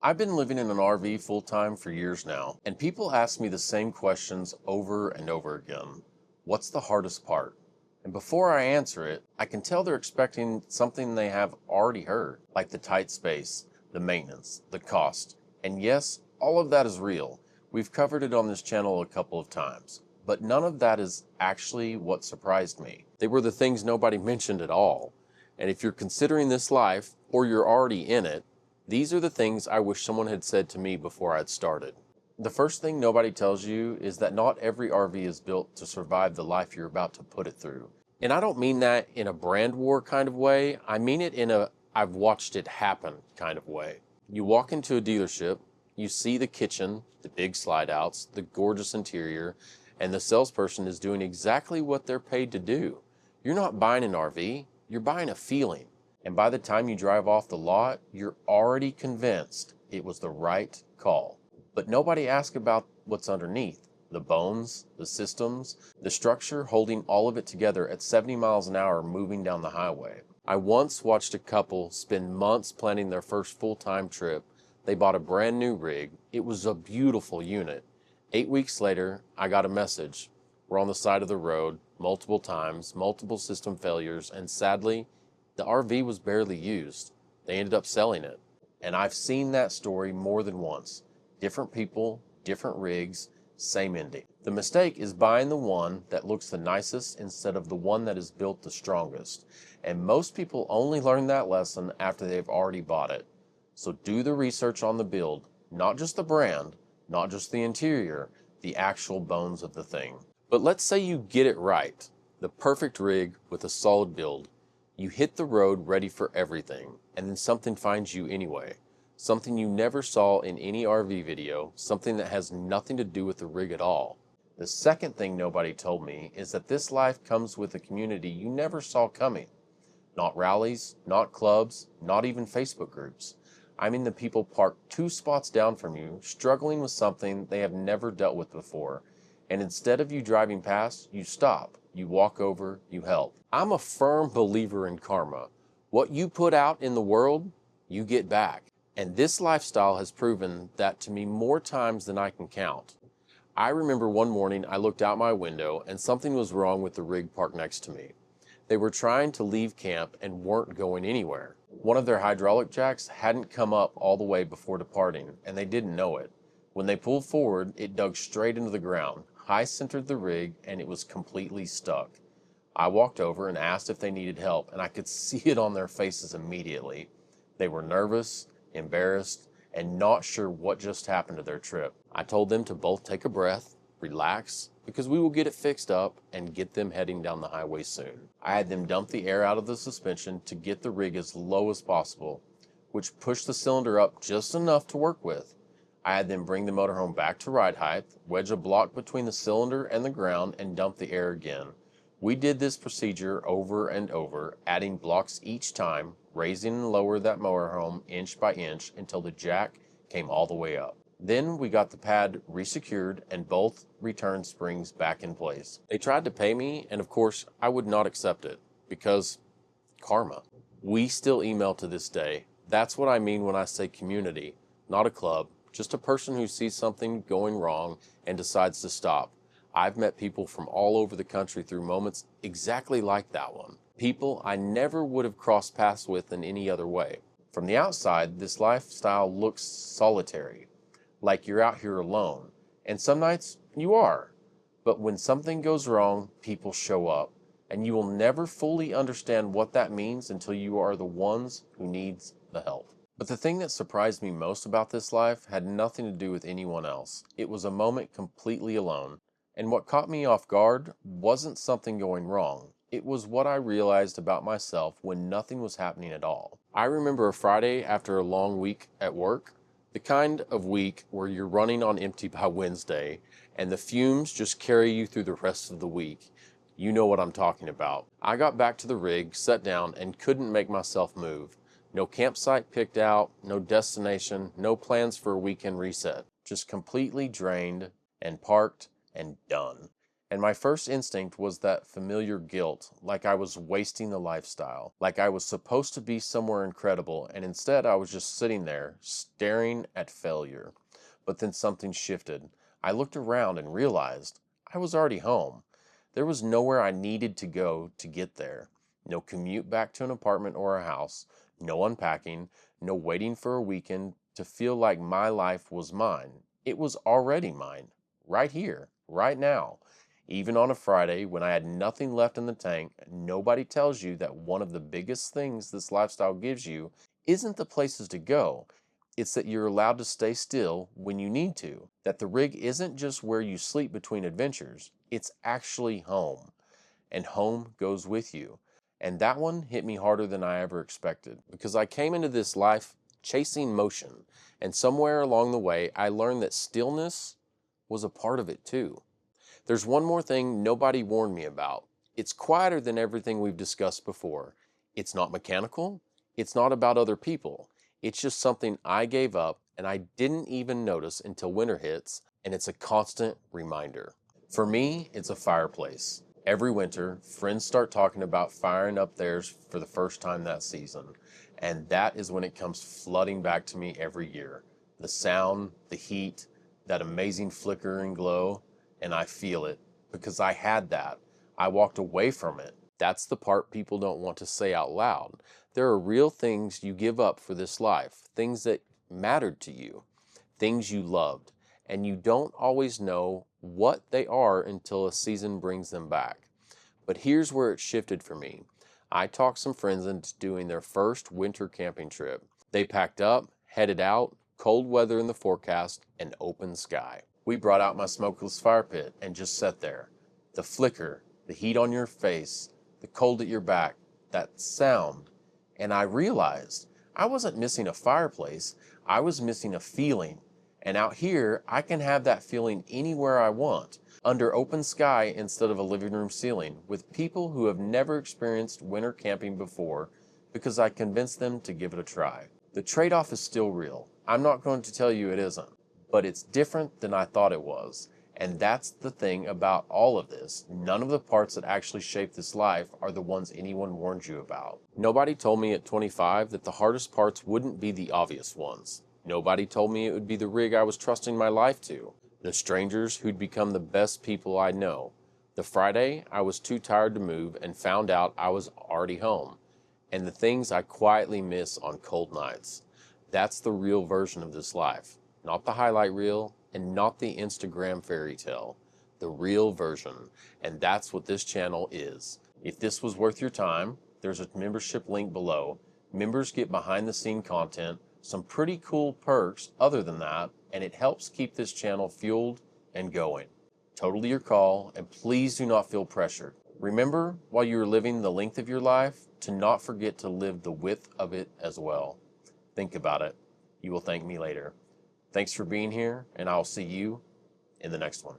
I've been living in an RV full-time for years now, and people ask me the same questions over and over again. What's the hardest part? And before I answer it, I can tell they're expecting something they have already heard, like the tight space, the maintenance, the cost. And yes, all of that is real. We've covered it on this channel a couple of times. But none of that is actually what surprised me. They were the things nobody mentioned at all. And if you're considering this life, or you're already in it, these are the things I wish someone had said to me before I'd started. The first thing nobody tells you is that not every RV is built to survive the life you're about to put it through. And I don't mean that in a brand war kind of way. I mean it in a I've watched it happen kind of way. You walk into a dealership, you see the kitchen, the big slide outs, the gorgeous interior, and the salesperson is doing exactly what they're paid to do. You're not buying an RV, you're buying a feeling. And by the time you drive off the lot, you're already convinced it was the right call. But nobody asks about what's underneath. The bones, the systems, the structure holding all of it together at 70 miles an hour moving down the highway. I once watched a couple spend months planning their first full-time trip. They bought a brand new rig. It was a beautiful unit. 8 weeks later, I got a message. We're on the side of the road, multiple times, multiple system failures, and sadly, the RV was barely used. They ended up selling it. And I've seen that story more than once. Different people, different rigs, same ending. The mistake is buying the one that looks the nicest instead of the one that is built the strongest. And most people only learn that lesson after they've already bought it. So do the research on the build, not just the brand, not just the interior, the actual bones of the thing. But let's say you get it right. The perfect rig with a solid build. You hit the road ready for everything, and then something finds you anyway. Something you never saw in any RV video, something that has nothing to do with the rig at all. The second thing nobody told me is that this life comes with a community you never saw coming. Not rallies, not clubs, not even Facebook groups. I mean the people parked 2 spots down from you, struggling with something they have never dealt with before. And instead of you driving past, you stop, you walk over, you help. I'm a firm believer in karma. What you put out in the world, you get back. And this lifestyle has proven that to me more times than I can count. I remember one morning I looked out my window and something was wrong with the rig parked next to me. They were trying to leave camp and weren't going anywhere. One of their hydraulic jacks hadn't come up all the way before departing, and they didn't know it. When they pulled forward, it dug straight into the ground, high-centered the rig, and it was completely stuck. I walked over and asked if they needed help, and I could see it on their faces immediately. They were nervous, embarrassed, and not sure what just happened to their trip. I told them to both take a breath, relax, because we will get it fixed up and get them heading down the highway soon. I had them dump the air out of the suspension to get the rig as low as possible, which pushed the cylinder up just enough to work with. I had them bring the motorhome back to ride height, wedge a block between the cylinder and the ground, and dump the air again. We did this procedure over and over, adding blocks each time, raising and lower that motorhome inch by inch until the jack came all the way up. Then we got the pad resecured and both return springs back in place. They tried to pay me, and of course I would not accept it, because karma. We still email to this day. That's what I mean when I say community, not a club. Just a person who sees something going wrong and decides to stop. I've met people from all over the country through moments exactly like that one. People I never would have crossed paths with in any other way. From the outside, this lifestyle looks solitary, like you're out here alone. And some nights you are. But when something goes wrong, people show up. And you will never fully understand what that means until you are the ones who needs the help. But the thing that surprised me most about this life had nothing to do with anyone else. It was a moment completely alone. And what caught me off guard wasn't something going wrong. It was what I realized about myself when nothing was happening at all. I remember a Friday after a long week at work, the kind of week where you're running on empty by Wednesday and the fumes just carry you through the rest of the week. You know what I'm talking about. I got back to the rig, sat down, and couldn't make myself move. No campsite picked out, no destination, no plans for a weekend reset. Just completely drained and parked and done. And my first instinct was that familiar guilt, like I was wasting the lifestyle, like I was supposed to be somewhere incredible, and instead I was just sitting there, staring at failure. But then something shifted. I looked around and realized I was already home. There was nowhere I needed to go to get there. No commute back to an apartment or a house, no unpacking, no waiting for a weekend to feel like my life was mine. It was already mine, right here, right now. Even on a Friday when I had nothing left in the tank, nobody tells you that one of the biggest things this lifestyle gives you isn't the places to go. It's that you're allowed to stay still when you need to. That the rig isn't just where you sleep between adventures, it's actually home. And home goes with you. And that one hit me harder than I ever expected because I came into this life chasing motion. And somewhere along the way, I learned that stillness was a part of it too. There's one more thing nobody warned me about. It's quieter than everything we've discussed before. It's not mechanical. It's not about other people. It's just something I gave up and I didn't even notice until winter hits, and it's a constant reminder. For me, it's a fireplace. Every winter, friends start talking about firing up theirs for the first time that season, and that is when it comes flooding back to me every year. The sound, the heat, that amazing flicker and glow, and I feel it because I had that. I walked away from it. That's the part people don't want to say out loud. There are real things you give up for this life, things that mattered to you, things you loved, and you don't always know what they are until a season brings them back. But here's where it shifted for me. I talked some friends into doing their first winter camping trip. They packed up, headed out, cold weather in the forecast, and open sky. We brought out my smokeless fire pit and just sat there. The flicker, the heat on your face, the cold at your back, that sound. And I realized I wasn't missing a fireplace, I was missing a feeling. And out here, I can have that feeling anywhere I want, under open sky instead of a living room ceiling, with people who have never experienced winter camping before because I convinced them to give it a try. The trade-off is still real. I'm not going to tell you it isn't. But it's different than I thought it was. And that's the thing about all of this. None of the parts that actually shape this life are the ones anyone warned you about. Nobody told me at 25 that the hardest parts wouldn't be the obvious ones. Nobody told me it would be the rig I was trusting my life to. The strangers who'd become the best people I know. The Friday I was too tired to move and found out I was already home. And the things I quietly miss on cold nights. That's the real version of this life. Not the highlight reel, and not the Instagram fairy tale. The real version, and that's what this channel is. If this was worth your time, there's a membership link below. Members get behind the scene content, some pretty cool perks other than that, and it helps keep this channel fueled and going. Totally your call, and please do not feel pressured. Remember, while you're living the length of your life, to not forget to live the width of it as well. Think about it. You will thank me later. Thanks for being here, and I'll see you in the next one.